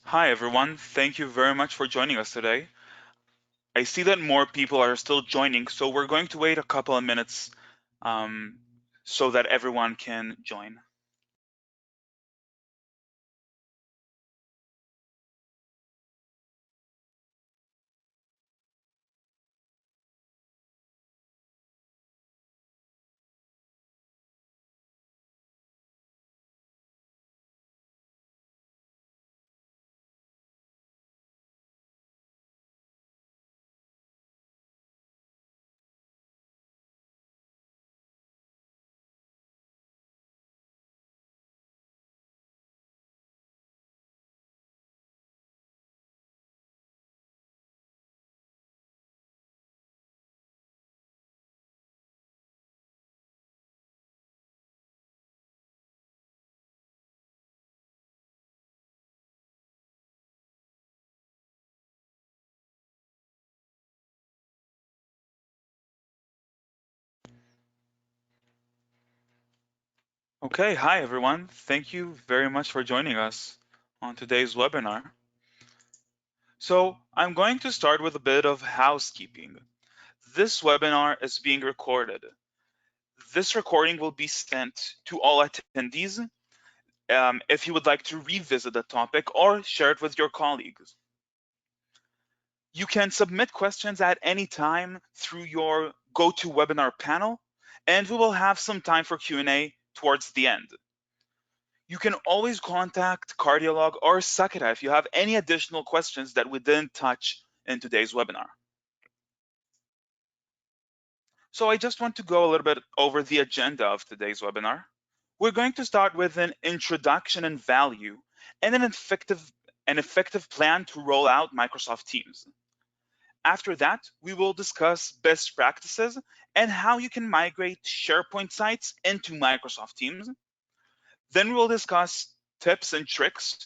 Hi, everyone. Thank you very much for joining us today. I see that more people are still joining, so we're going to wait a couple of minutes um, so that everyone can join. Okay, hi, everyone. Thank you very much for joining us on today's webinar. So I'm going to start with a bit of housekeeping. This webinar is being recorded. This recording will be sent to all attendees if you would like to revisit the topic or share it with your colleagues. You can submit questions at any time through your GoToWebinar panel, and we will have some time for Q&A towards the end. You can always contact Cardiolog or Saketa if you have any additional questions that we didn't touch in today's webinar. So I just want to go a little bit over the agenda of today's webinar. We're going to start with an introduction and value and an effective plan to roll out Microsoft Teams. After that, we will discuss best practices and how you can migrate SharePoint sites into Microsoft Teams. Then we will discuss tips and tricks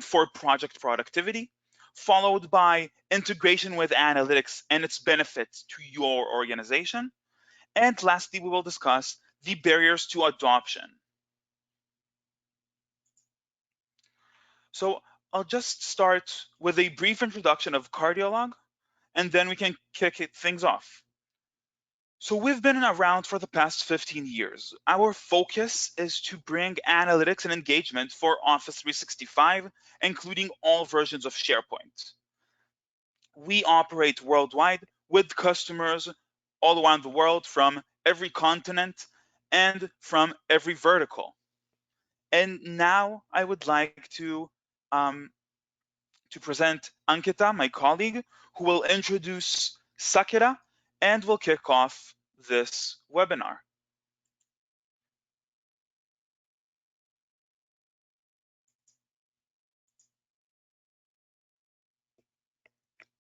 for project productivity, followed by integration with analytics and its benefits to your organization. And lastly, we will discuss the barriers to adoption. So I'll just start with a brief introduction of Cardiolog, and then we can kick things off. So we've been around for the past 15 years. Our focus is to bring analytics and engagement for Office 365, including all versions of SharePoint. We operate worldwide with customers all around the world from every continent and from every vertical. And now I would like to present Ankita, my colleague, who will introduce Saketa and will kick off this webinar.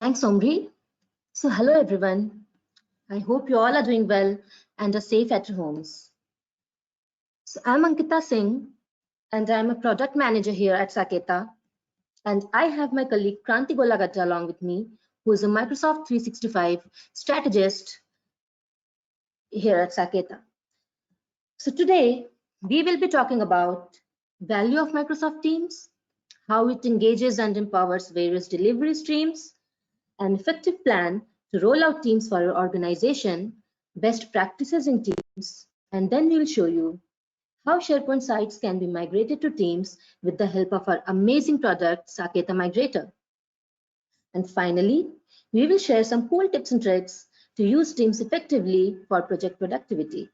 Thanks, Omri. So, hello everyone. I hope you all are doing well and are safe at your homes. So, I'm Ankita Singh, and I'm a product manager here at Saketa. And I have my colleague Kranti Golagatta along with me, who is a Microsoft 365 strategist here at Saketa. So, today we will be talking about value of Microsoft Teams, how it engages and empowers various delivery streams, an effective plan to roll out Teams for your organization, best practices in Teams, and then we'll show you how SharePoint sites can be migrated to Teams with the help of our amazing product, Saketa Migrator. And finally, we will share some cool tips and tricks to use Teams effectively for project productivity.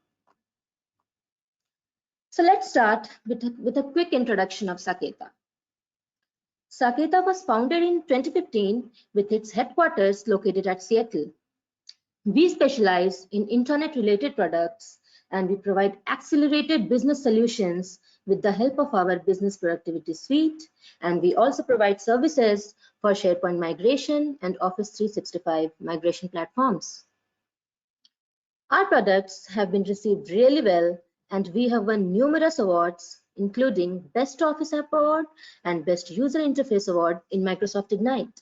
So let's start with a quick introduction of Saketa. Saketa was founded in 2015 with its headquarters located at Seattle. We specialize in internet-related products, and we provide accelerated business solutions with the help of our business productivity suite. And we also provide services for SharePoint migration and Office 365 migration platforms. Our products have been received really well, and we have won numerous awards, including Best Office App Award and Best User Interface Award in Microsoft Ignite.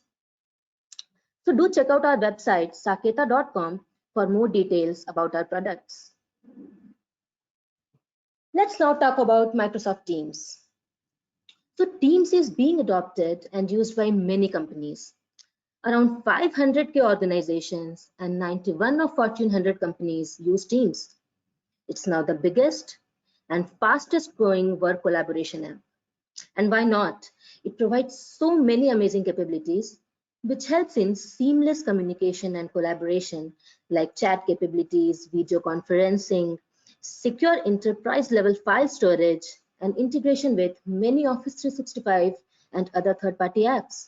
So do check out our website, saketa.com, for more details about our products. Let's now talk about Microsoft Teams. So Teams is being adopted and used by many companies. Around 500K organizations and 91 of Fortune 100 companies use Teams. It's now the biggest and fastest growing work collaboration app. And why not? It provides so many amazing capabilities, which helps in seamless communication and collaboration, like chat capabilities, video conferencing, secure enterprise level file storage, and integration with many Office 365 and other third-party apps.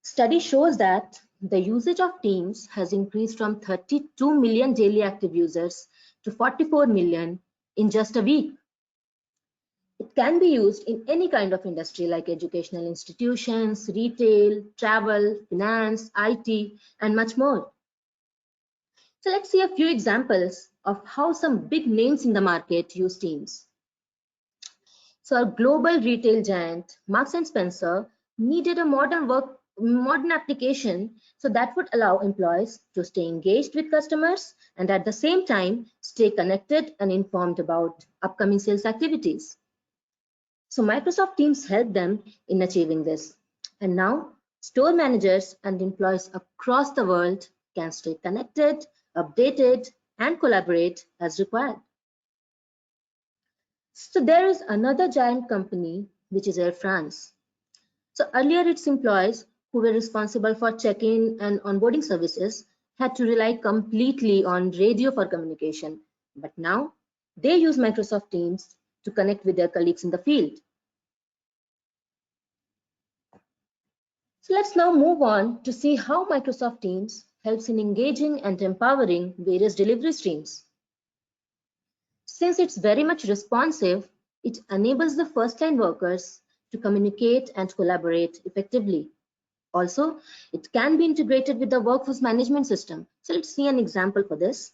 Study shows that the usage of Teams has increased from 32 million daily active users to 44 million in just a week. It can be used in any kind of industry like educational institutions, retail, travel, finance, IT, and much more. So let's see a few examples of how some big names in the market use Teams. So our global retail giant, Marks and Spencer, needed a modern application so that would allow employees to stay engaged with customers and at the same time stay connected and informed about upcoming sales activities. So Microsoft Teams helped them in achieving this. And now store managers and employees across the world can stay connected, updated, and collaborate as required. So there is another giant company, which is Air France. So earlier its employees who were responsible for check-in and onboarding services had to rely completely on radio for communication. But now they use Microsoft Teams to connect with their colleagues in the field. So let's now move on to see how Microsoft Teams helps in engaging and empowering various delivery streams. Since it's very much responsive, it enables the first-line workers to communicate and collaborate effectively. Also, it can be integrated with the workforce management system. So let's see an example for this.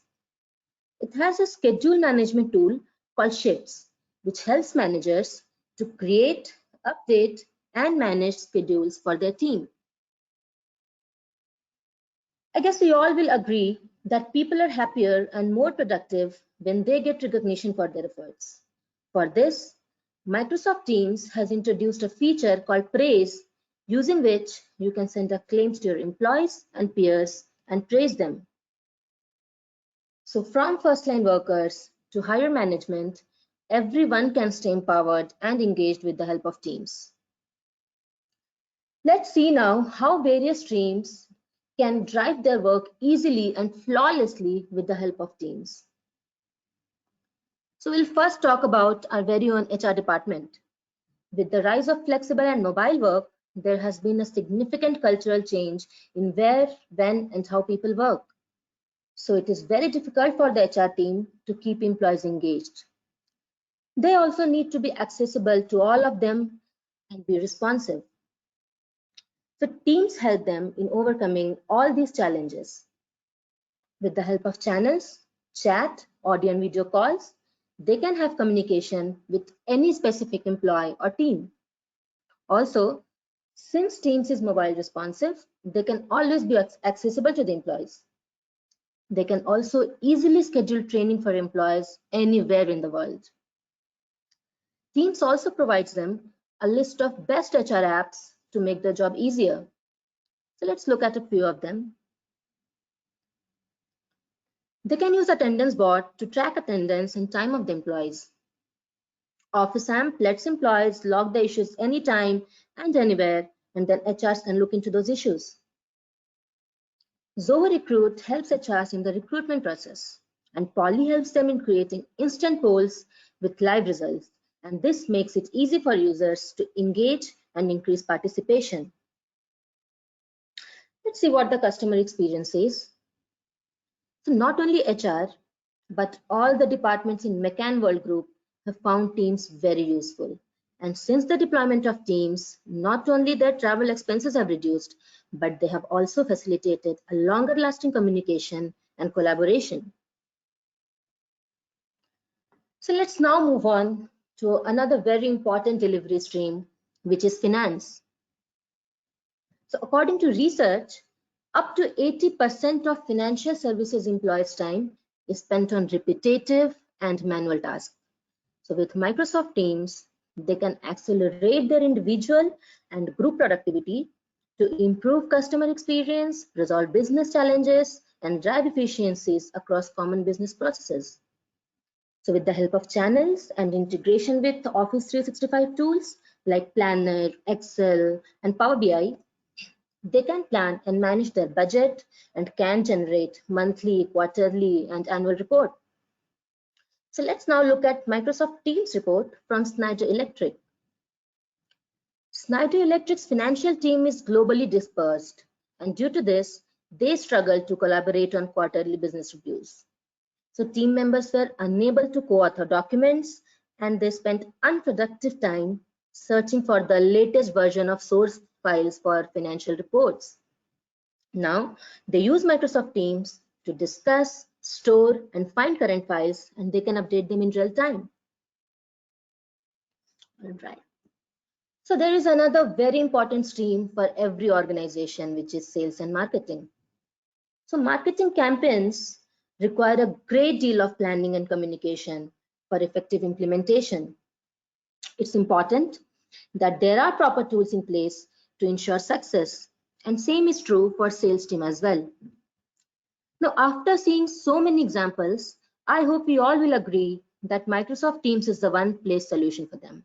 It has a schedule management tool called Shifts, which helps managers to create, update, and manage schedules for their team. I guess we all will agree that people are happier and more productive when they get recognition for their efforts. For this, Microsoft Teams has introduced a feature called Praise, using which you can send a claim to your employees and peers and praise them. So from first-line workers to higher management, everyone can stay empowered and engaged with the help of Teams. Let's see now how various streams can drive their work easily and flawlessly with the help of Teams. So we'll first talk about our very own HR department. With the rise of flexible and mobile work, there has been a significant cultural change in where, when, and how people work. So it is very difficult for the HR team to keep employees engaged. They also need to be accessible to all of them and be responsive. So Teams help them in overcoming all these challenges. With the help of channels, chat, audio and video calls, they can have communication with any specific employee or team. Also, since Teams is mobile responsive, they can always be accessible to the employees. They can also easily schedule training for employees anywhere in the world. Teams also provides them a list of best HR apps to make their job easier. So let's look at a few of them. They can use Attendance Bot to track attendance and time of the employees. Office AMP lets employees log the issues anytime and anywhere, and then HRs can look into those issues. Zoho Recruit helps HRs in the recruitment process, and Poly helps them in creating instant polls with live results, and this makes it easy for users to engage and increase participation. Let's see what the customer experience is. So not only HR, but all the departments in McCann World Group have found Teams very useful. And since the deployment of Teams, not only their travel expenses have reduced, but they have also facilitated a longer lasting communication and collaboration. So let's now move on to another very important delivery stream, which is finance. So according to research, up to 80% of financial services employees' time is spent on repetitive and manual tasks. So with Microsoft Teams, they can accelerate their individual and group productivity to improve customer experience, resolve business challenges, and drive efficiencies across common business processes. So with the help of channels and integration with Office 365 tools like Planner, Excel, and Power BI, they can plan and manage their budget and can generate monthly, quarterly, and annual report. So let's now look at Microsoft Teams report from Schneider Electric. Schneider Electric's financial team is globally dispersed, and due to this, they struggle to collaborate on quarterly business reviews. So team members were unable to co-author documents, and they spent unproductive time searching for the latest version of source files for financial reports. Now, they use Microsoft Teams to discuss, store, and find current files, and they can update them in real time. All right. So there is another very important stream for every organization, which is sales and marketing. So marketing campaigns require a great deal of planning and communication for effective implementation. It's important that there are proper tools in place to ensure success, and same is true for sales team as well. Now, after seeing so many examples, I hope we all will agree that Microsoft Teams is the one place solution for them.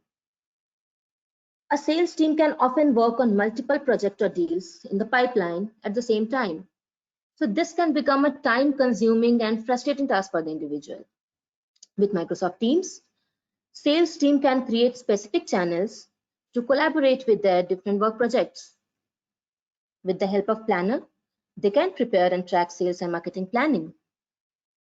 A sales team can often work on multiple projects or deals in the pipeline at the same time. So this can become a time-consuming and frustrating task for the individual. With Microsoft Teams, sales team can create specific channels to collaborate with their different work projects. With the help of Planner, they can prepare and track sales and marketing planning.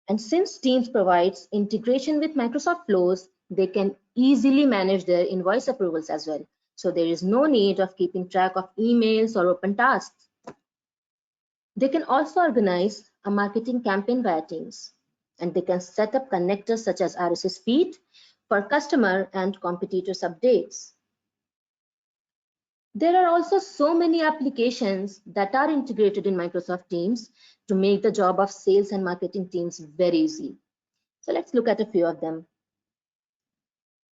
And since Teams provides integration with Microsoft Flows, they can easily manage their invoice approvals as well. So there is no need of keeping track of emails or open tasks. They can also organize a marketing campaign via Teams, and they can set up connectors such as RSS feed for customer and competitors updates. There are also so many applications that are integrated in Microsoft Teams to make the job of sales and marketing teams very easy. So let's look at a few of them.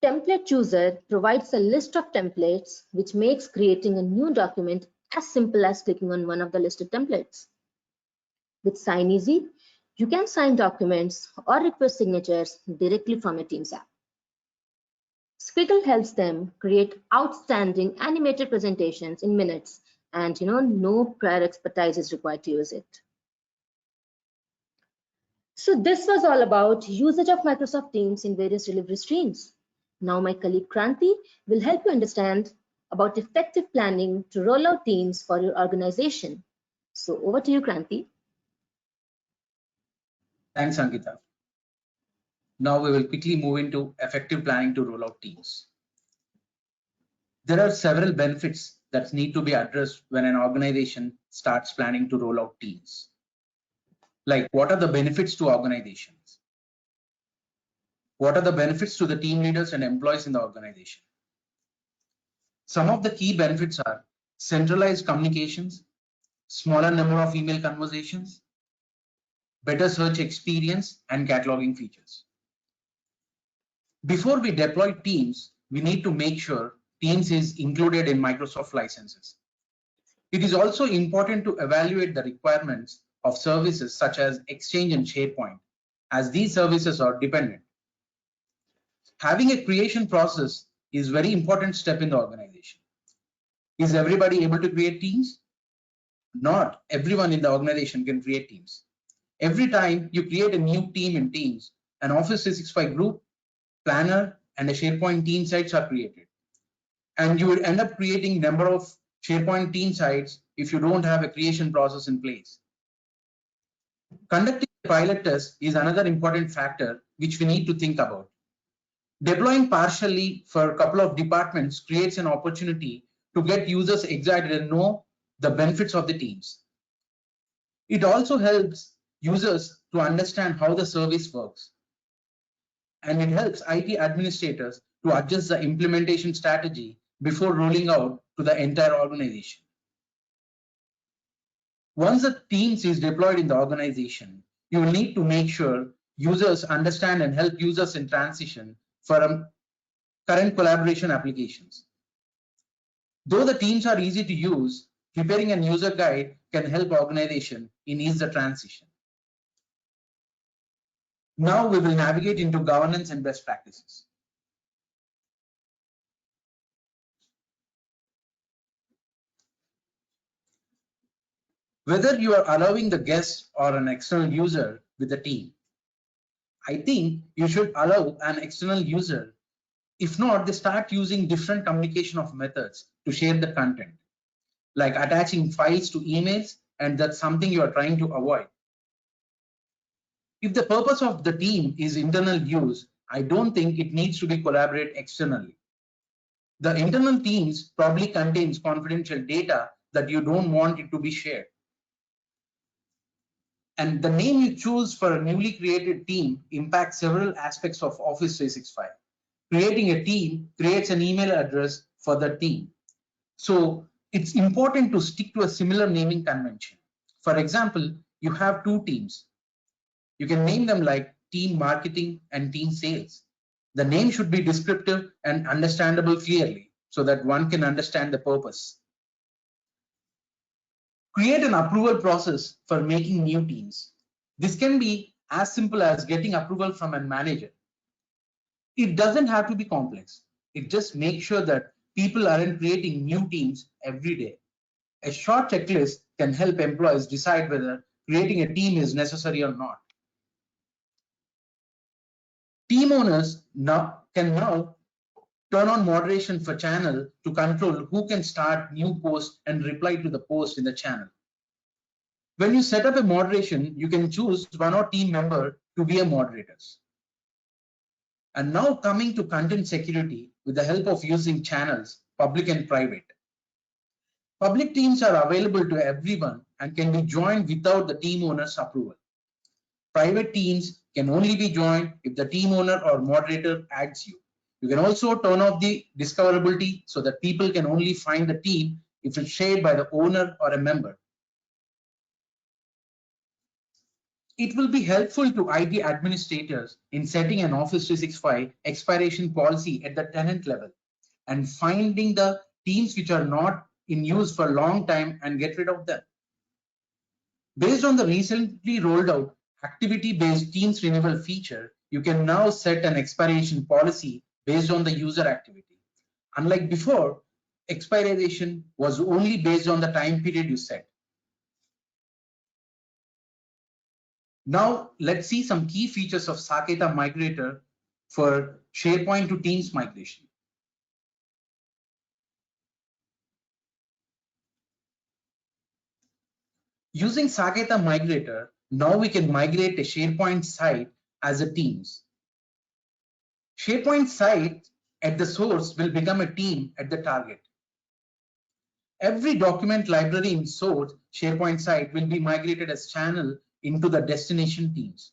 Template Chooser provides a list of templates, which makes creating a new document as simple as clicking on one of the listed templates. With Sign Easy, you can sign documents or request signatures directly from your Teams app. Squiggle helps them create outstanding animated presentations in minutes, and no prior expertise is required to use it. So this was all about usage of Microsoft Teams in various delivery streams. Now my colleague Kranti will help you understand about effective planning to roll out Teams for your organization. So over to you, Kranti. Thanks, Ankita. Now we will quickly move into effective planning to roll out Teams. There are several benefits that need to be addressed when an organization starts planning to roll out Teams. Like, what are the benefits to organizations? What are the benefits to the team leaders and employees in the organization? Some of the key benefits are centralized communications, smaller number of email conversations, better search experience, and cataloging features. Before we deploy Teams, we need to make sure Teams is included in Microsoft licenses. It is also important to evaluate the requirements of services such as Exchange and SharePoint, as these services are dependent. Having a creation process is a very important step in the organization. Is everybody able to create teams? Not everyone in the organization can create teams. Every time you create a new team in Teams, an Office 365 group, Planner, and a SharePoint team sites are created. And you will end up creating a number of SharePoint team sites if you don't have a creation process in place. Conducting a pilot test is another important factor which we need to think about. Deploying partially for a couple of departments creates an opportunity to get users excited and know the benefits of the teams. It also helps users to understand how the service works. And it helps IT administrators to adjust the implementation strategy before rolling out to the entire organization. Once the Teams is deployed in the organization, you will need to make sure users understand and help users in transition from current collaboration applications. Though the teams are easy to use, preparing a user guide can help organization in ease the transition. Now we will navigate into governance and best practices. Whether you are allowing the guest or an external user with the team, I think you should allow an external user. If not, they start using different communication of methods to share the content, like attaching files to emails, and that's something you are trying to avoid. If the purpose of the team is internal use, I don't think it needs to be collaborate externally. The internal teams probably contains confidential data that you don't want it to be shared. And the name you choose for a newly created team impacts several aspects of Office 365. Creating a team creates an email address for the team. So it's important to stick to a similar naming convention. For example, you have two teams. You can name them like team marketing and team sales. The name should be descriptive and understandable clearly so that one can understand the purpose. Create an approval process for making new teams. This can be as simple as getting approval from a manager. It doesn't have to be complex. It just makes sure that people aren't creating new teams every day. A short checklist can help employees decide whether creating a team is necessary or not. Team owners can now turn on moderation for channel to control who can start new posts and reply to the post in the channel. When you set up a moderation, you can choose one or team member to be a moderators. And now coming to content security with the help of using channels, public and private. Public teams are available to everyone and can be joined without the team owner's approval. Private teams can only be joined if the team owner or moderator adds you. You can also turn off the discoverability so that people can only find the team if it's shared by the owner or a member. It will be helpful to IT administrators in setting an Office 365 expiration policy at the tenant level and finding the teams which are not in use for a long time and get rid of them. Based on the recently rolled out activity-based Teams renewal feature, you can now set an expiration policy based on the user activity. Unlike before, expiration was only based on the time period you set. Now, let's see some key features of Saketa Migrator for SharePoint to Teams migration. Using Saketa Migrator, now we can migrate a SharePoint site as a Teams. SharePoint site at the source will become a team at the target. Every document library in source SharePoint site will be migrated as channel into the destination teams.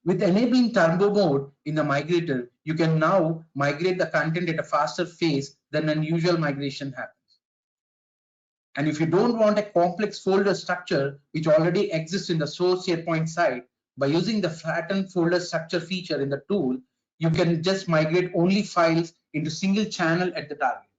With enabling turbo mode in the migrator, you can now migrate the content at a faster pace than an usual migration happens. And if you don't want a complex folder structure which already exists in the source SharePoint site, by using the flattened folder structure feature in the tool, you can just migrate only files into single channel at the target.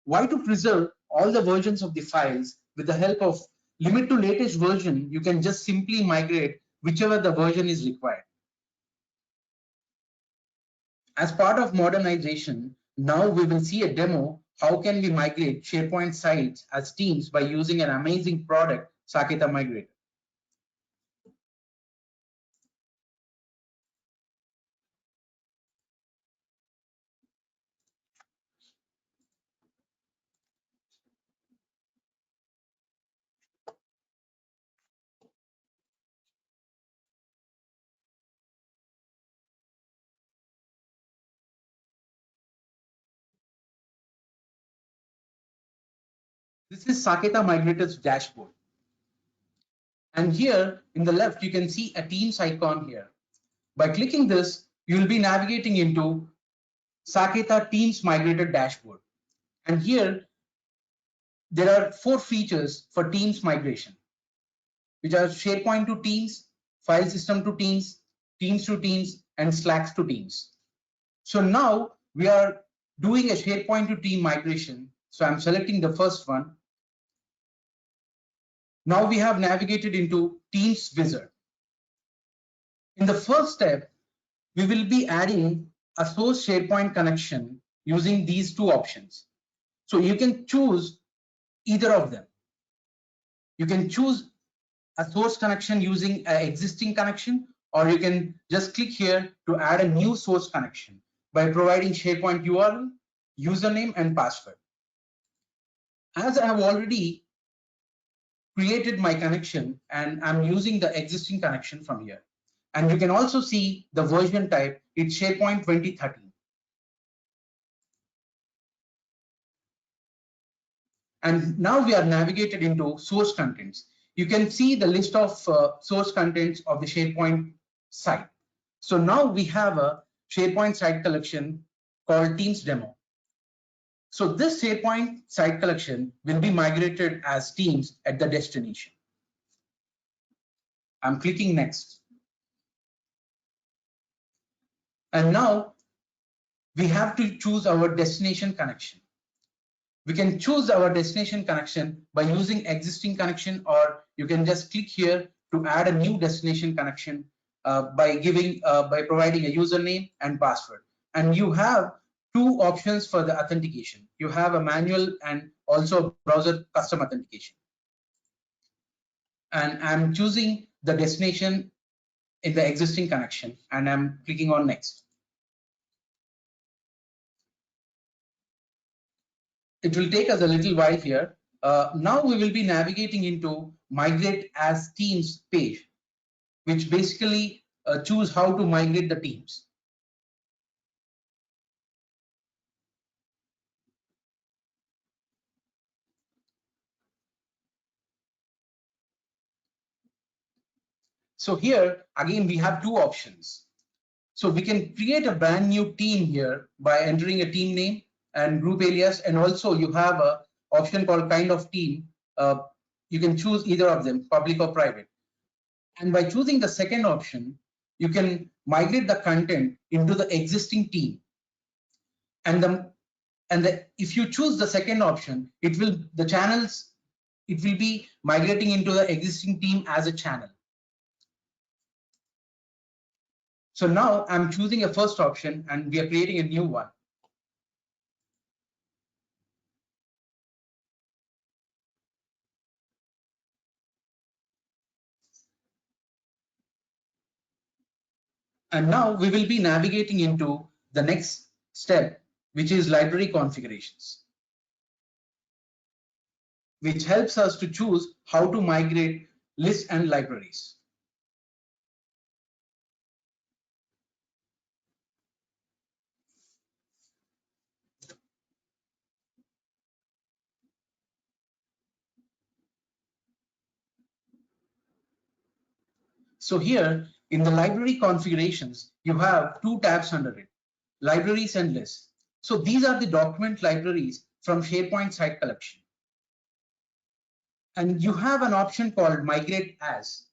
Why to preserve all the versions of the files? With the help of limit to latest version, you can just simply migrate whichever the version is required. As part of modernization, now we will see a demo how can we migrate SharePoint sites as teams by using an amazing product, Saketa Migrator. This is Saketa Migrator's dashboard. And here in the left, you can see a Teams icon here. By clicking this, you will be navigating into Saketa Teams Migrator dashboard. And here, there are 4 features for Teams migration, which are SharePoint to Teams, File System to Teams, Teams to Teams, and Slacks to Teams. So now we are doing a SharePoint to team migration. So I'm selecting the first one. Now we have navigated into Teams Wizard. In the first step, we will be adding a source SharePoint connection using these two options. So you can choose either of them. You can choose a source connection using an existing connection, or you can just click here to add a new source connection by providing SharePoint URL, username, and password. As I have already created my connection and I'm using the existing connection from here. And you can also see the version type, it's SharePoint 2013. And now we are navigated into source contents. You can see the list of source contents of the SharePoint site. So now we have a SharePoint site collection called Teams Demo. So this SharePoint site collection will be migrated as Teams at the destination. I'm clicking next. And now we have to choose our destination connection. We can choose our destination connection by using existing connection, or you can just click here to add a new destination connection by providing a username and password. And you have two options for the authentication. You have a manual and also browser custom authentication. And I'm choosing the destination in the existing connection and I'm clicking on next. It will take us a little while here. Now we will be navigating into migrate as teams page, which basically choose how to migrate the teams. So here again we have two options. So we can create a brand new team here by entering a team name and group alias, and also you have a option called kind of team. You can choose either of them, public or private. And by choosing the second option, you can migrate the content into the existing team. And if you choose the second option, it will be migrating into the existing team as a channel. So now I'm choosing a first option and we are creating a new one. And now we will be navigating into the next step, which is library configurations, which helps us to choose how to migrate lists and libraries. So here in the library configurations, you have two tabs under it, libraries and lists. So these are the document libraries from SharePoint site collection. And you have an option called migrate as.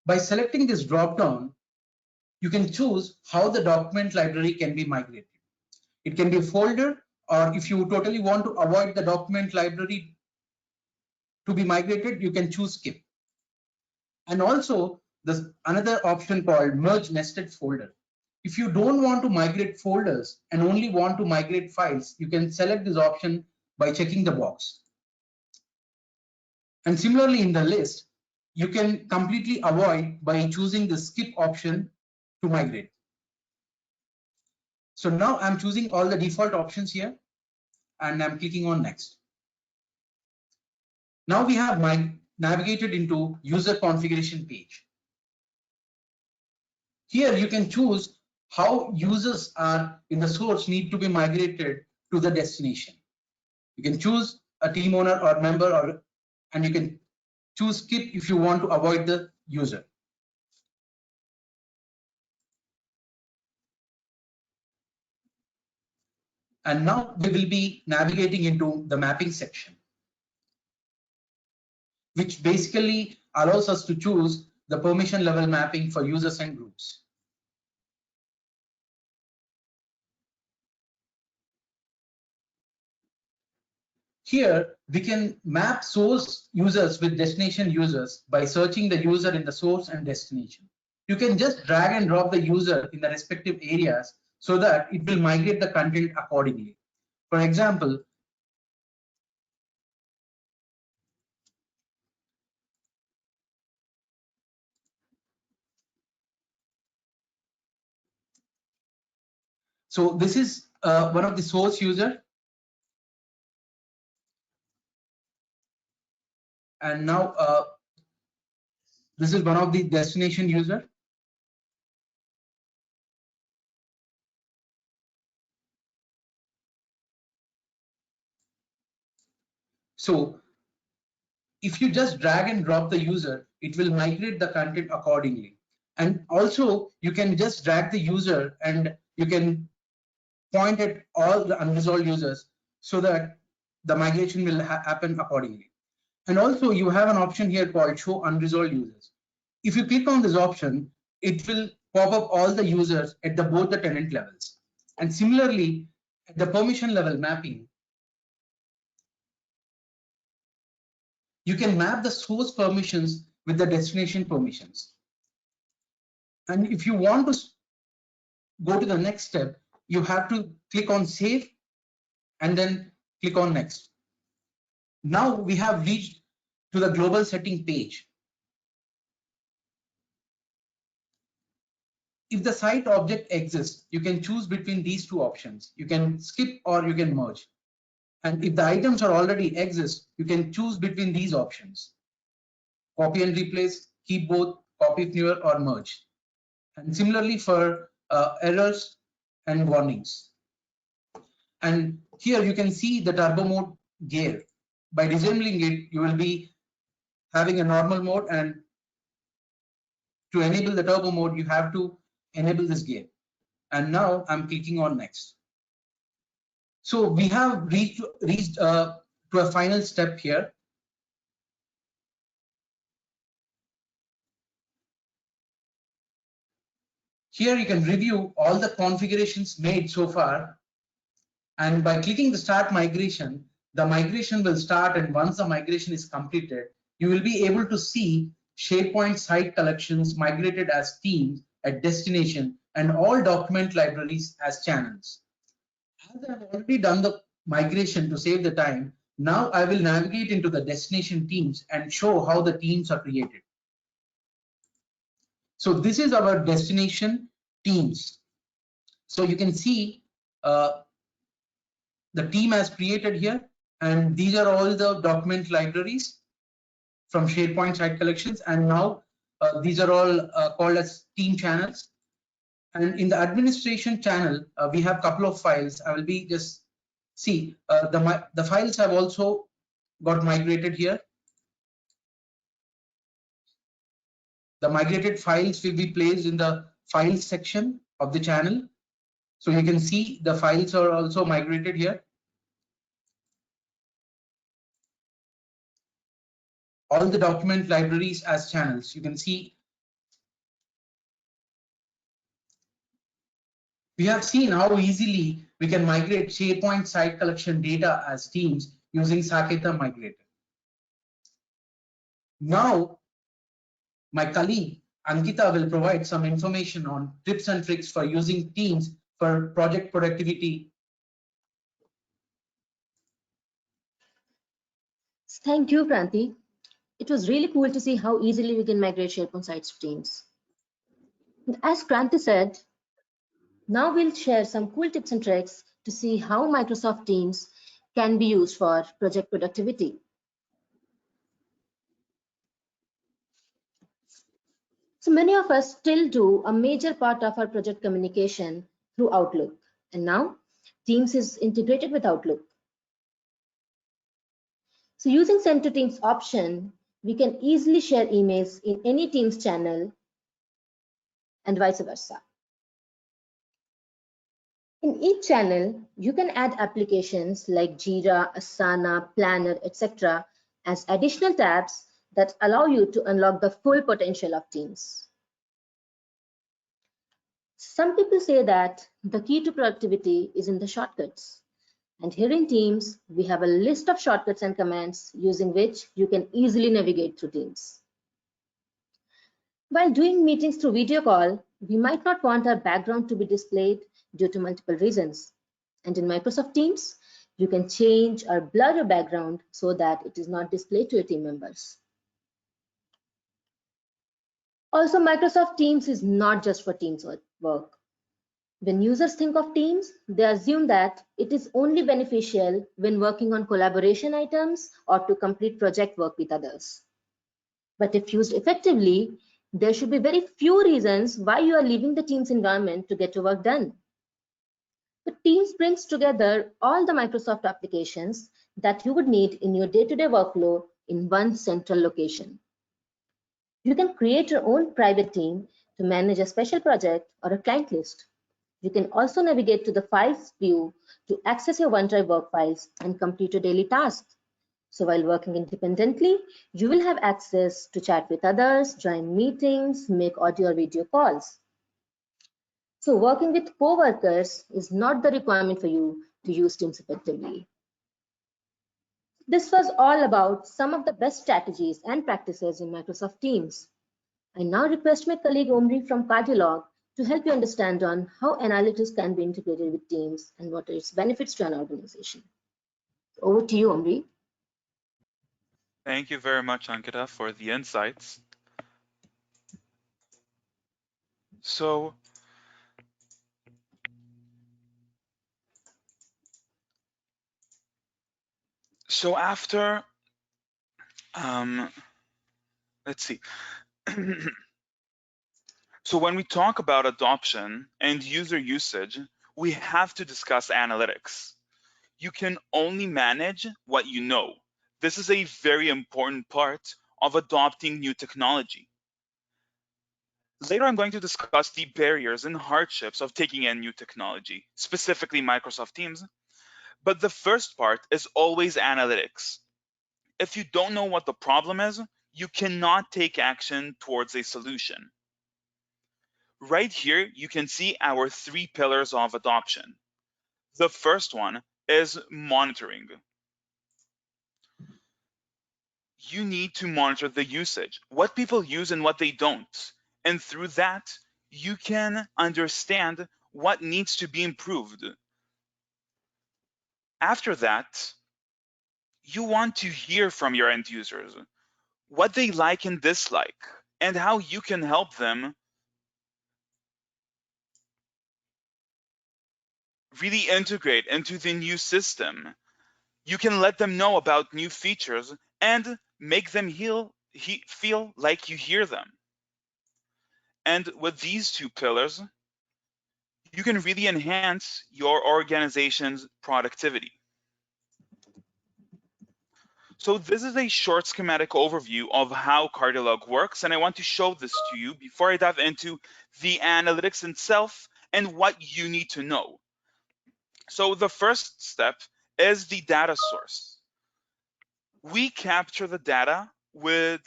By selecting this drop-down, you can choose how the document library can be migrated. It can be a folder, or if you totally want to avoid the document library to be migrated, you can choose skip. And also there's another option called merge nested folder. If you don't want to migrate folders and only want to migrate files, you can select this option by checking the box. And similarly in the list, you can completely avoid by choosing the skip option to migrate. So now I'm choosing all the default options here and I'm clicking on next. Now we have navigated into user configuration page. Here you can choose how users are in the source need to be migrated to the destination. You can choose a team owner or member, and you can choose skip if you want to avoid the user. And now we will be navigating into the mapping section, which basically allows us to choose the permission level mapping for users and groups. Here, we can map source users with destination users by searching the user in the source and destination. You can just drag and drop the user in the respective areas so that it will migrate the content accordingly. For example, so this is one of the source user, and now this is one of the destination user. So if you just drag and drop the user, it will migrate the content accordingly. And also you can just drag the user and you can point at all the unresolved users so that the migration will happen accordingly. And also you have an option here called show unresolved users. If you click on this option, it will pop up all the users at both the tenant levels. And similarly, at the permission level mapping, you can map the source permissions with the destination permissions. And if you want to go to the next step, you have to click on save and then click on next. Now we have reached to the global setting page. If the site object exists, you can choose between these two options. You can skip or you can merge. And if the items are already exist, you can choose between these options. Copy and replace, keep both, copy if newer, or merge. And similarly for errors and warnings. And here you can see the turbo mode gear. By disabling it, you will be having a normal mode, and to enable the turbo mode, you have to enable this gear. And now I'm clicking on next. So we have reached to a final step here. Here you can review all the configurations made so far, and by clicking the start migration, the migration will start, and once the migration is completed, you will be able to see SharePoint site collections migrated as themes at destination and all document libraries as channels. As I have already done the migration to save the time, now I will navigate into the destination teams and show how the teams are created. So this is our destination teams. So you can see the team has created here, and these are all the document libraries from SharePoint site collections, and now these are all called as team channels. And in the administration channel, we have a couple of files. I will be just see the files have also got migrated here. The migrated files will be placed in the files section of the channel. So you can see the files are also migrated here. All the document libraries as channels. You can see we have seen how easily we can migrate SharePoint site collection data as teams using Saketa Migrator. Now, my colleague Ankita will provide some information on tips and tricks for using teams for project productivity. Thank you, Kranti. It was really cool to see how easily we can migrate SharePoint sites to Teams. And as Kranti said, now we'll share some cool tips and tricks to see how Microsoft Teams can be used for project productivity. So many of us still do a major part of our project communication through Outlook, and now Teams is integrated with Outlook. So using Send to Teams option, we can easily share emails in any Teams channel and vice versa. In each channel, you can add applications like Jira, Asana, Planner, etc. as additional tabs that allow you to unlock the full potential of Teams. Some people say that the key to productivity is in the shortcuts. And here in Teams, we have a list of shortcuts and commands using which you can easily navigate through Teams. While doing meetings through video call, we might not want our background to be displayed due to multiple reasons. And in Microsoft Teams, you can change or blur your background so that it is not displayed to your team members. Also, Microsoft Teams is not just for Teams work. When users think of Teams, they assume that it is only beneficial when working on collaboration items or to complete project work with others. But if used effectively, there should be very few reasons why you are leaving the Teams environment to get your work done. The Teams brings together all the Microsoft applications that you would need in your day-to-day workflow in one central location. You can create your own private team to manage a special project or a client list. You can also navigate to the Files view to access your OneDrive work files and complete your daily tasks. So while working independently, you will have access to chat with others, join meetings, make audio or video calls. So working with co-workers is not the requirement for you to use Teams effectively. This was all about some of the best strategies and practices in Microsoft Teams. I now request my colleague Omri from Cardiolog to help you understand on how analytics can be integrated with Teams and what are its benefits to an organization. Over to you, Omri. Thank you very much, Ankita, for the insights. So, after, let's see. So when we talk about adoption and user usage, we have to discuss analytics. You can only manage what you know. This is a very important part of adopting new technology. Later, I'm going to discuss the barriers and hardships of taking in new technology, specifically Microsoft Teams. But the first part is always analytics. If you don't know what the problem is, you cannot take action towards a solution. Right here, you can see our 3 pillars of adoption. The first one is monitoring. You need to monitor the usage, what people use and what they don't. And through that, you can understand what needs to be improved. After that, you want to hear from your end users, what they like and dislike, and how you can help them really integrate into the new system. You can let them know about new features and make them feel like you hear them. And with these 2 pillars, you can really enhance your organization's productivity. So this is a short schematic overview of how Cardiolog works, and I want to show this to you before I dive into the analytics itself and what you need to know. So the first step is the data source. We capture the data with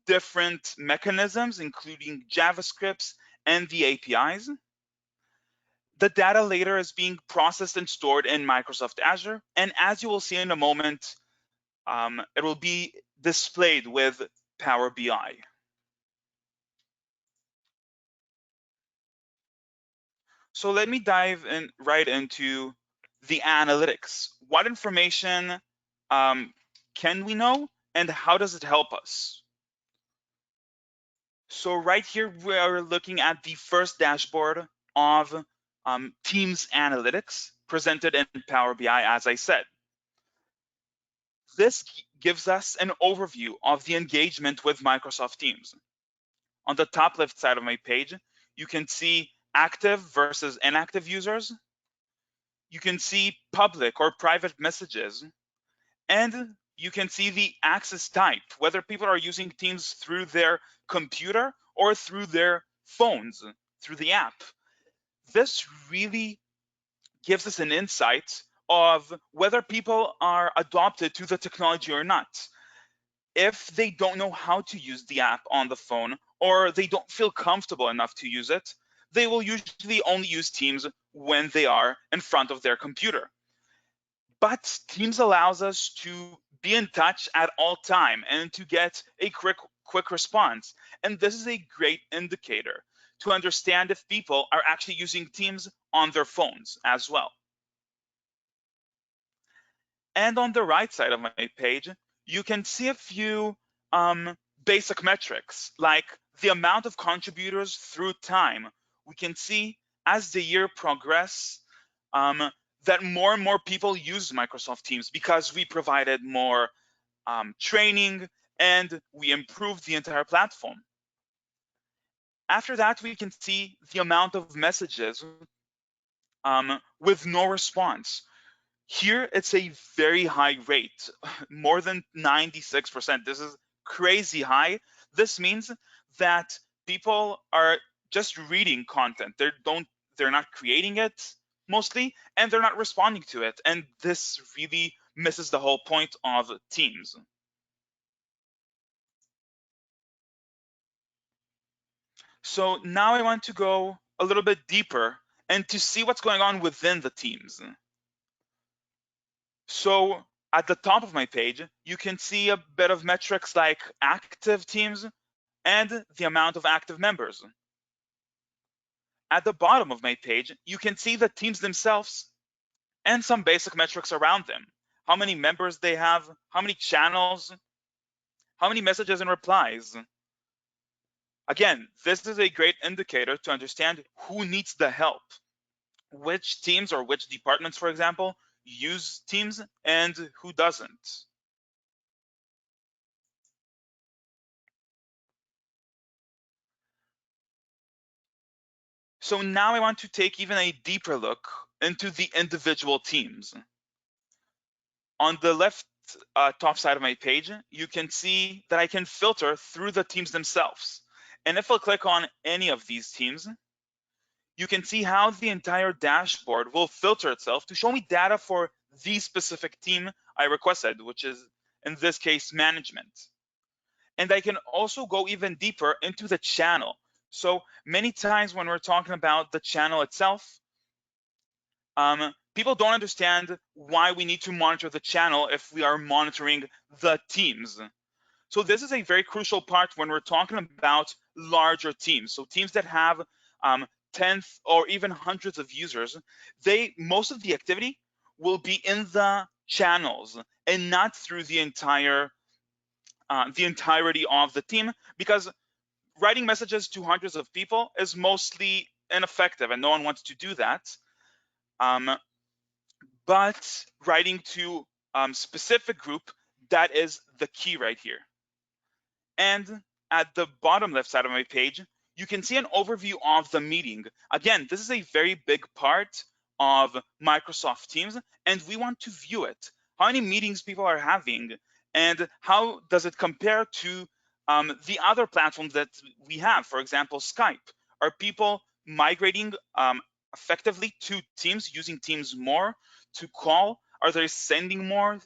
different mechanisms, including JavaScripts and the APIs. The data later is being processed and stored in Microsoft Azure. And as you will see in a moment, it will be displayed with Power BI. So let me dive in right into the analytics. What information can we know and how does it help us? So right here, we are looking at the first dashboard of Teams Analytics presented in Power BI, as I said. This gives us an overview of the engagement with Microsoft Teams. On the top left side of my page, you can see active versus inactive users. You can see public or private messages. And you can see the access type, whether people are using Teams through their computer or through their phones, through the app. This really gives us an insight of whether people are adopted to the technology or not. If they don't know how to use the app on the phone or they don't feel comfortable enough to use it, they will usually only use Teams when they are in front of their computer. But Teams allows us to be in touch at all time and to get a quick response. And this is a great indicator to understand if people are actually using Teams on their phones as well. And on the right side of my page, you can see a few basic metrics, like the amount of contributors through time. We can see as the year progresses that more and more people use Microsoft Teams because we provided more training and we improved the entire platform. After that, we can see the amount of messages with no response. Here, it's a very high rate, more than 96%. This is crazy high. This means that people are just reading content. They're not creating it mostly, and they're not responding to it. And this really misses the whole point of Teams. So now I want to go a little bit deeper and to see what's going on within the teams. So at the top of my page, you can see a bit of metrics like active teams and the amount of active members. At the bottom of my page, you can see the teams themselves and some basic metrics around them. How many members they have, how many channels, how many messages and replies. Again, this is a great indicator to understand who needs the help, which teams or which departments, for example, use Teams and who doesn't. So now I want to take even a deeper look into the individual teams. On the left top side of my page, you can see that I can filter through the teams themselves. And if I click on any of these teams, you can see how the entire dashboard will filter itself to show me data for the specific team I requested, which is in this case management. And I can also go even deeper into the channel. So many times when we're talking about the channel itself, people don't understand why we need to monitor the channel if we are monitoring the teams. So this is a very crucial part when we're talking about larger teams. So teams that have tens or even hundreds of users, most of the activity will be in the channels and not through the entirety of the team, because writing messages to hundreds of people is mostly ineffective and no one wants to do that. But writing to specific group, that is the key right here. And at the bottom left side of my page, you can see an overview of the meeting. Again, this is a very big part of Microsoft Teams, and we want to view it. How many meetings people are having, and how does it compare to the other platforms that we have? For example, Skype. Are people migrating effectively to Teams, using Teams more to call? Are they sending more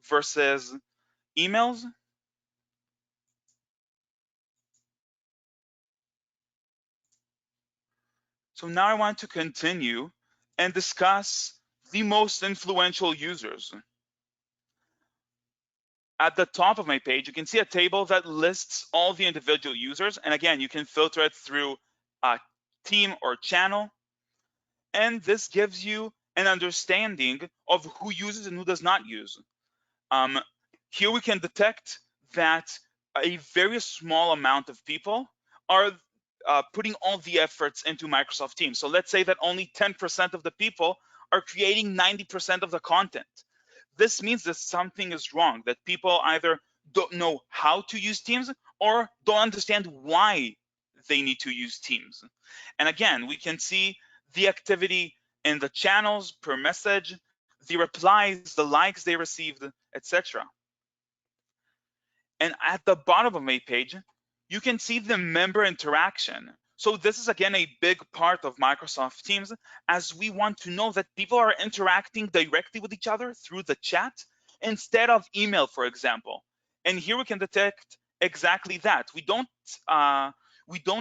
versus emails? So now I want to continue and discuss the most influential users. At the top of my page, you can see a table that lists all the individual users. And again, you can filter it through a team or channel. And this gives you an understanding of who uses and who does not use. Here we can detect that a very small amount of people are putting all the efforts into Microsoft Teams. So let's say that only 10% of the people are creating 90% of the content. This means that something is wrong, that people either don't know how to use Teams or don't understand why they need to use Teams. And again, we can see the activity in the channels per message, the replies, the likes they received, etc. And at the bottom of my page, you can see the member interaction. So this is again a big part of Microsoft Teams, as we want to know that people are interacting directly with each other through the chat instead of email, for example. And here we can detect exactly that. We don't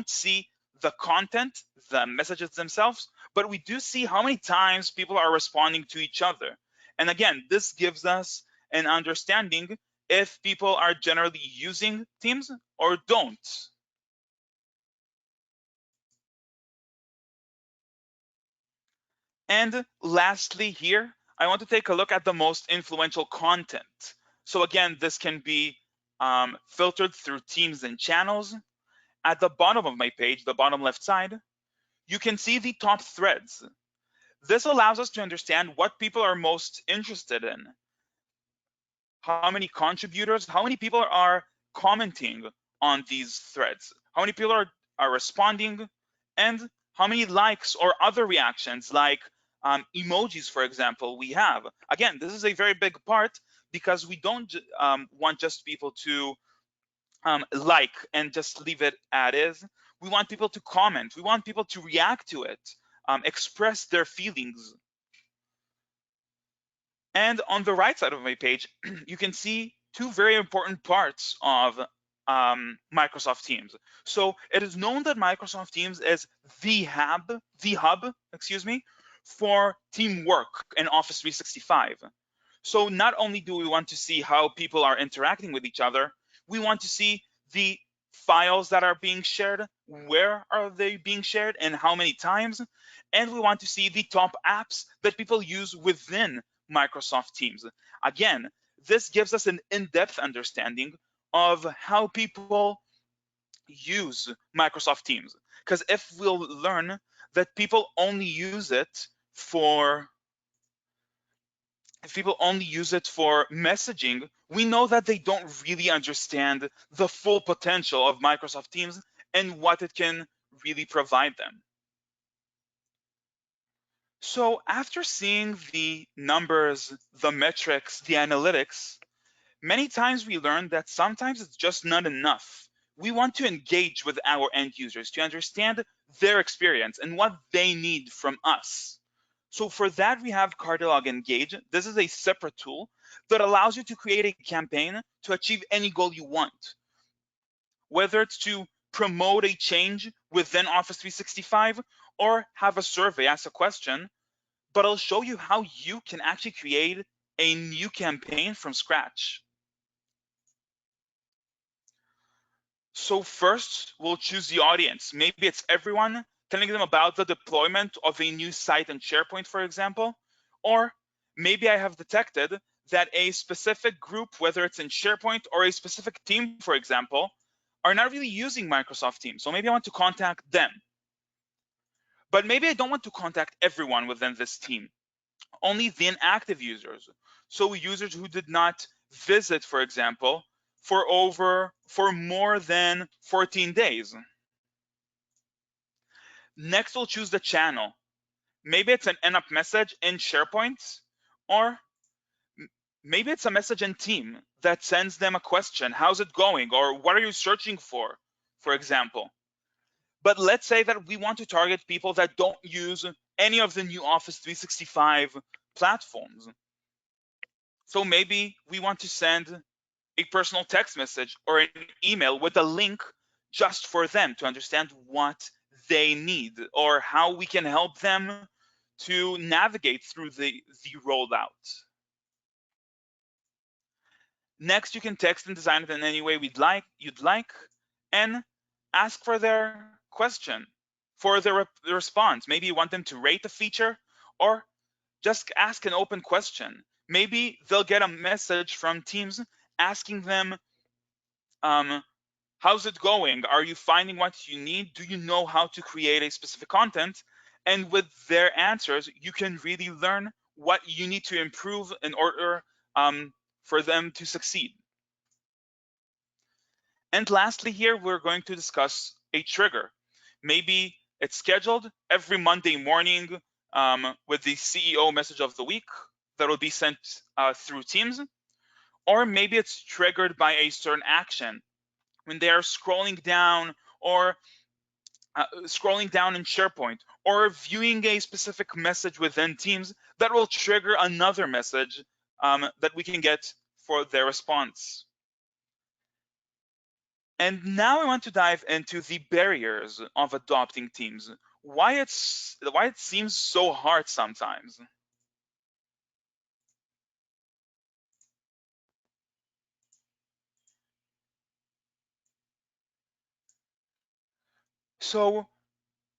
see the content, the messages themselves, but we do see how many times people are responding to each other. And again, this gives us an understanding if people are generally using Teams or don't. And lastly here, I want to take a look at the most influential content. So again, this can be filtered through teams and channels. At the bottom of my page, the bottom left side, you can see the top threads. This allows us to understand what people are most interested in. How many contributors, how many people are commenting on these threads? How many people are responding? And how many likes or other reactions like emojis, for example, we have. Again, this is a very big part because we don't want just people to like and just leave it as is. We want people to comment. We want people to react to it, express their feelings. And on the right side of my page, you can see two very important parts of Microsoft Teams. So it is known that Microsoft Teams is the hub, excuse me, for teamwork in Office 365. So not only do we want to see how people are interacting with each other, we want to see the files that are being shared, where are they being shared and how many times, and we want to see the top apps that people use within Microsoft Teams. Again, this gives us an in-depth understanding of how people use Microsoft Teams. Because if we'll learn that people only use it for messaging, we know that they don't really understand the full potential of Microsoft Teams and what it can really provide them. So after seeing the numbers, the metrics, the analytics, many times we learn that sometimes it's just not enough. We want to engage with our end users to understand their experience and what they need from us. So for that, we have Cardilog Engage. This is a separate tool that allows you to create a campaign to achieve any goal you want. Whether it's to promote a change within Office 365 or have a survey ask a question, but I'll show you how you can actually create a new campaign from scratch. So first, we'll choose the audience. Maybe it's everyone, telling them about the deployment of a new site in SharePoint, for example. Or maybe I have detected that a specific group, whether it's in SharePoint or a specific team, for example, are not really using Microsoft Teams. So maybe I want to contact them. But maybe I don't want to contact everyone within this team, only the inactive users. So users who did not visit, for example, for more than 14 days. Next, we'll choose the channel. Maybe it's an end-up message in SharePoint, or maybe it's a message in Team that sends them a question, how's it going, or what are you searching for example. But let's say that we want to target people that don't use any of the new Office 365 platforms. So maybe we want to send a personal text message or an email with a link just for them to understand what they need or how we can help them to navigate through the rollout. Next, you can text and design it in any way you'd like, and ask for their question, for their response. Maybe you want them to rate the feature, or just ask an open question. Maybe they'll get a message from Teams asking them, how's it going? Are you finding what you need? Do you know how to create a specific content? And with their answers, you can really learn what you need to improve in order for them to succeed. And lastly here, we're going to discuss a trigger. Maybe it's scheduled every Monday morning with the CEO message of the week that will be sent through Teams. Or maybe it's triggered by a certain action when they are scrolling down or scrolling down in SharePoint or viewing a specific message within Teams that will trigger another message that we can get for their response. And now I want to dive into the barriers of adopting Teams. Why it seems so hard sometimes. So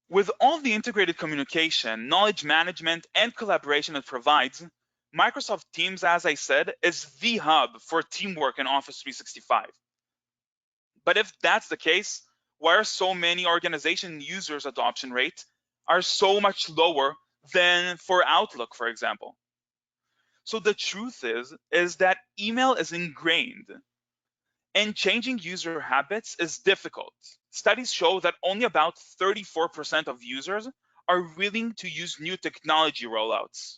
with all the integrated communication, knowledge management, and collaboration it provides, Microsoft Teams, as I said, is the hub for teamwork in Office 365. But if that's the case, why are so many organization users adoption rate are so much lower than for Outlook, for example? So the truth is that email is ingrained, and changing user habits is difficult. Studies show that only about 34% of users are willing to use new technology rollouts.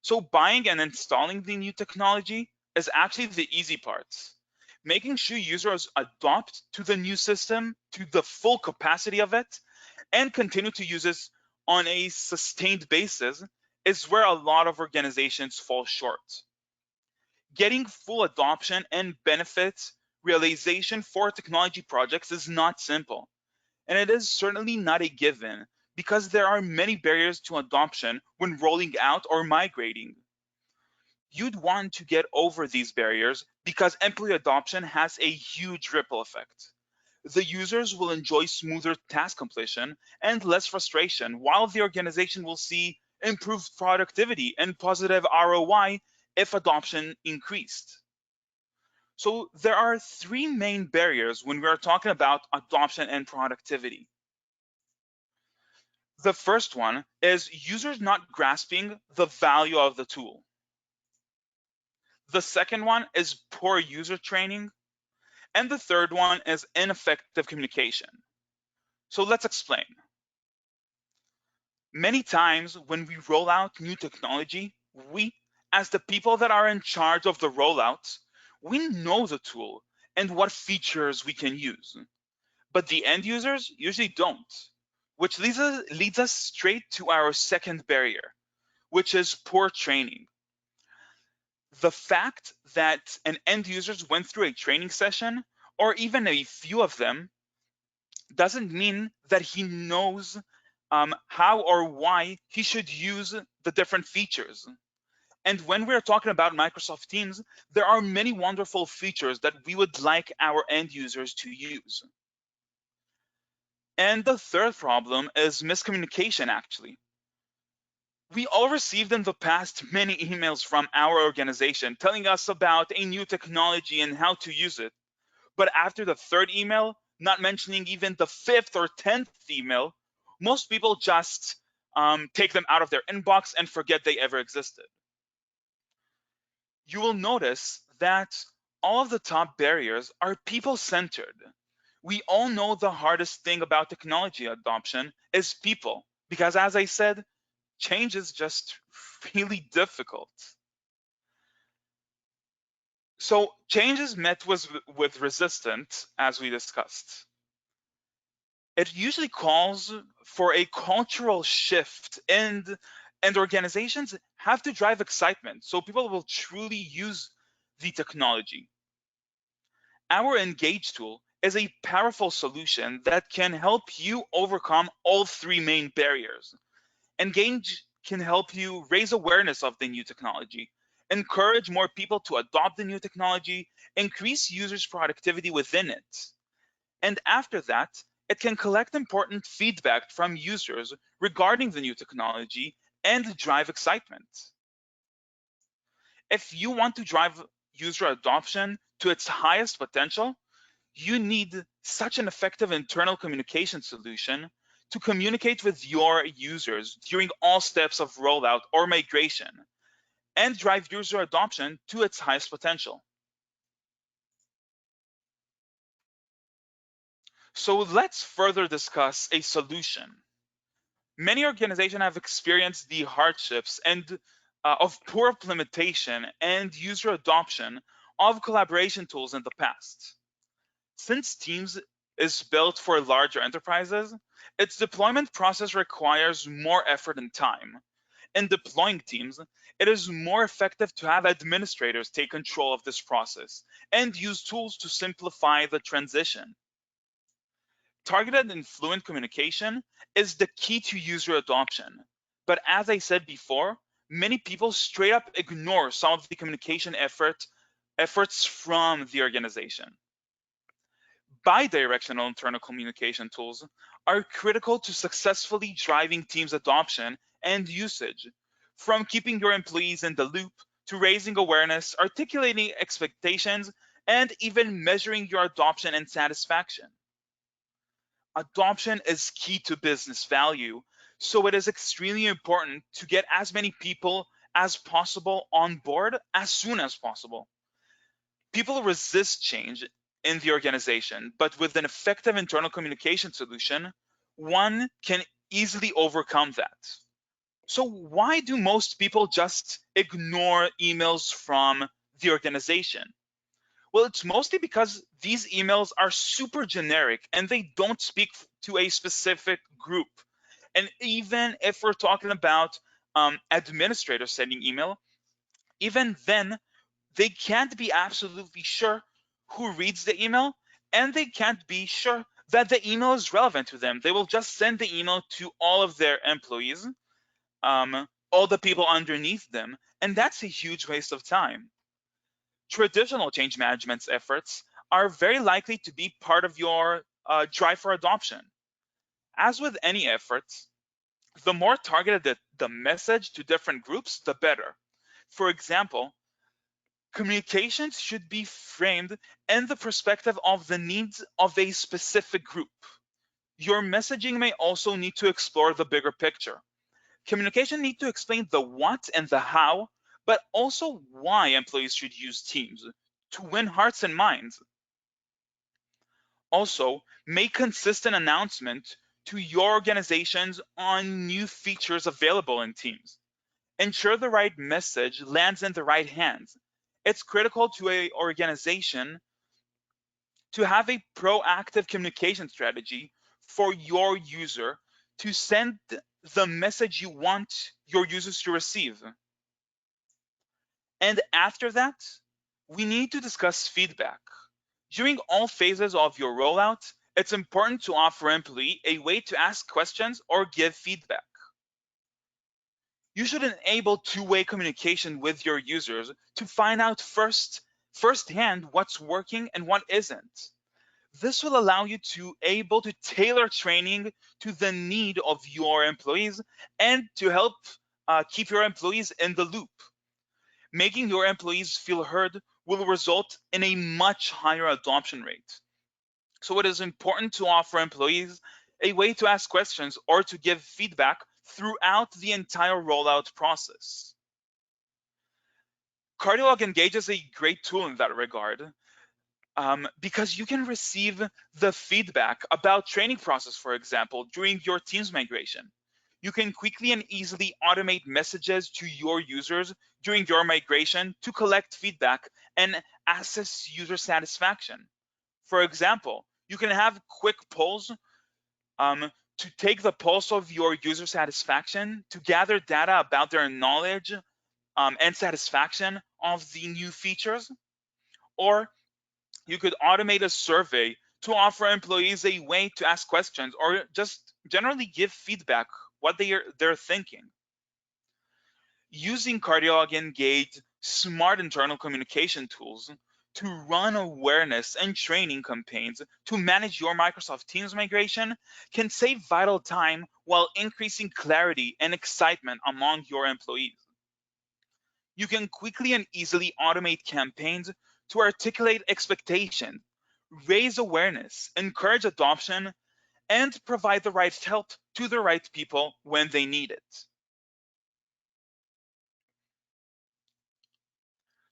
So buying and installing the new technology is actually the easy part. Making sure users adopt to the new system to the full capacity of it and continue to use it on a sustained basis is where a lot of organizations fall short. Getting full adoption and benefits realization for technology projects is not simple, and it is certainly not a given because there are many barriers to adoption when rolling out or migrating. You'd want to get over these barriers because employee adoption has a huge ripple effect. The users will enjoy smoother task completion and less frustration, while the organization will see improved productivity and positive ROI if adoption increased. So there are three main barriers when we are talking about adoption and productivity. The first one is users not grasping the value of the tool. The second one is poor user training. And the third one is ineffective communication. So let's explain. Many times when we roll out new technology, we, as the people that are in charge of the rollout, we know the tool and what features we can use. But the end users usually don't, which leads us straight to our second barrier, which is poor training. The fact that an end users went through a training session, or even a few of them, doesn't mean that he knows how or why he should use the different features. And when we're talking about Microsoft Teams, there are many wonderful features that we would like our end users to use. And the third problem is miscommunication, actually. We all received in the past many emails from our organization telling us about a new technology and how to use it. But after the third email, not mentioning even the fifth or 10th email, most people just take them out of their inbox and forget they ever existed. You will notice that all of the top barriers are people-centered. We all know the hardest thing about technology adoption is people, because as I said, change is just really difficult. So change is met with resistance, as we discussed. It usually calls for a cultural shift, and organizations have to drive excitement so people will truly use the technology. Our Engage tool is a powerful solution that can help you overcome all three main barriers. Engage can help you raise awareness of the new technology, encourage more people to adopt the new technology, increase users' productivity within it. And after that, it can collect important feedback from users regarding the new technology and drive excitement. If you want to drive user adoption to its highest potential, you need such an effective internal communication solution to communicate with your users during all steps of rollout or migration and drive user adoption to its highest potential. So let's further discuss a solution. Many organizations have experienced the hardships of poor implementation and user adoption of collaboration tools in the past. Since Teams is built for larger enterprises, its deployment process requires more effort and time. In deploying Teams, it is more effective to have administrators take control of this process and use tools to simplify the transition. Targeted and fluent communication is the key to user adoption. But as I said before, many people straight up ignore some of the communication efforts from the organization. Bidirectional internal communication tools are critical to successfully driving Teams adoption and usage, from keeping your employees in the loop to raising awareness, articulating expectations, and even measuring your adoption and satisfaction. Adoption is key to business value, so it is extremely important to get as many people as possible on board as soon as possible. People resist change in the organization, but with an effective internal communication solution, one can easily overcome that. So, why do most people just ignore emails from the organization? Well, it's mostly because these emails are super generic and they don't speak to a specific group. And even if we're talking about administrators sending email, even then, they can't be absolutely sure who reads the email, and they can't be sure that the email is relevant to them. They will just send the email to all of their employees, all the people underneath them, and that's a huge waste of time. Traditional change management efforts are very likely to be part of your drive for adoption. As with any efforts, the more targeted the message to different groups, the better. For example, communications should be framed in the perspective of the needs of a specific group. Your messaging may also need to explore the bigger picture. Communication needs to explain the what and the how, but also why employees should use Teams to win hearts and minds. Also, make consistent announcement to your organizations on new features available in Teams. Ensure the right message lands in the right hands. It's critical to an organization to have a proactive communication strategy for your user to send the message you want your users to receive. And after that, we need to discuss feedback. During all phases of your rollout, it's important to offer employee a way to ask questions or give feedback. You should enable two-way communication with your users to find out firsthand what's working and what isn't. This will allow you to able to tailor training to the need of your employees and to help keep your employees in the loop. Making your employees feel heard will result in a much higher adoption rate. So it is important to offer employees a way to ask questions or to give feedback throughout the entire rollout process. Cardiolog Engage is a great tool in that regard, because you can receive the feedback about training process, for example, during your Teams migration. You can quickly and easily automate messages to your users during your migration to collect feedback and assess user satisfaction. For example, you can have quick polls to take the pulse of your user satisfaction to gather data about their knowledge and satisfaction of the new features. Or you could automate a survey to offer employees a way to ask questions or just generally give feedback what they're thinking. Using Cardiolog Engage smart internal communication tools to run awareness and training campaigns to manage your Microsoft Teams migration can save vital time while increasing clarity and excitement among your employees. You can quickly and easily automate campaigns to articulate expectations, raise awareness, encourage adoption, and provide the right help to the right people when they need it.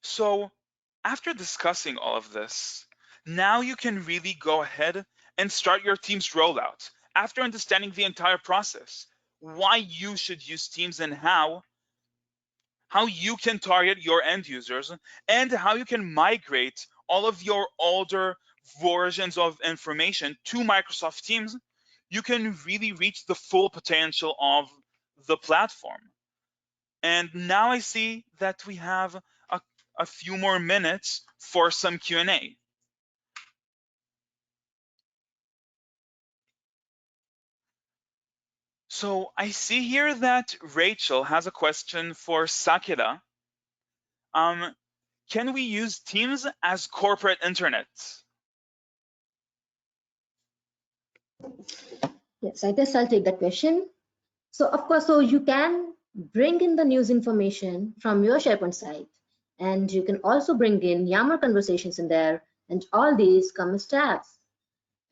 So, after discussing all of this, now you can really go ahead and start your Teams rollout after understanding the entire process, why you should use Teams and how you can target your end users, and how you can migrate all of your older versions of information to Microsoft Teams. You can really reach the full potential of the platform. And now I see that we have a few more minutes for some Q&A. So I see here that Rachel has a question for Saketa. Can we use Teams as corporate internet? Yes, I guess I'll take that question. So of course, so you can bring in the news information from your SharePoint site, and you can also bring in Yammer conversations in there, and all these come as tabs.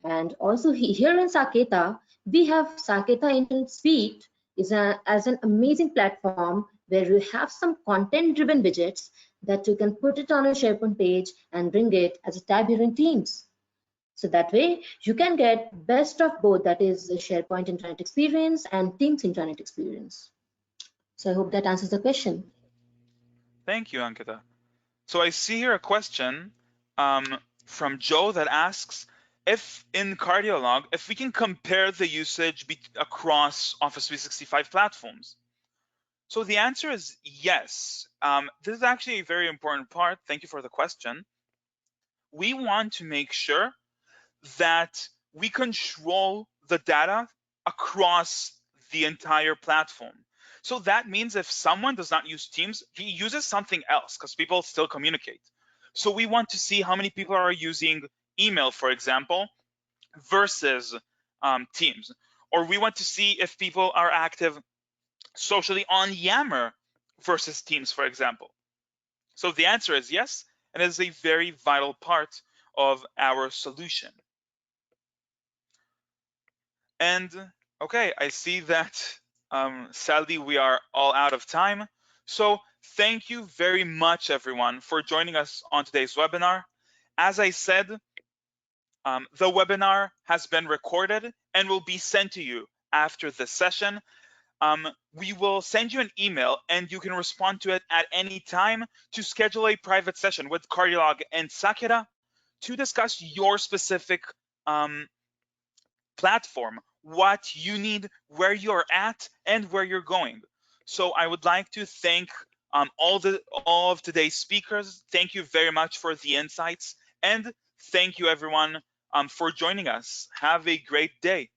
And also here in Saketa, we have Saketa Internet Suite as an amazing platform where you have some content-driven widgets that you can put it on a SharePoint page and bring it as a tab here in Teams. So that way you can get best of both, that is the SharePoint Internet Experience and Teams Internet Experience. So I hope that answers the question. Thank you, Ankita. So I see here a question from Joe that asks if in Cardiolog, if we can compare the usage across Office 365 platforms. So the answer is yes. This is actually a very important part. Thank you for the question. We want to make sure that we control the data across the entire platform. So that means if someone does not use Teams, he uses something else because people still communicate. So we want to see how many people are using email, for example, versus Teams. Or we want to see if people are active socially on Yammer versus Teams, for example. So the answer is yes, and it is a very vital part of our solution. And okay, I see that sadly we are all out of time. So thank you very much, everyone, for joining us on today's webinar. As I said, the webinar has been recorded and will be sent to you after this session. We will send you an email and you can respond to it at any time to schedule a private session with Cardiolog and Saketa to discuss your specific platform, what you need, where you're at, and where you're going. So I would like to thank all of today's speakers. Thank you very much for the insights, and thank you everyone for joining us. Have a great day.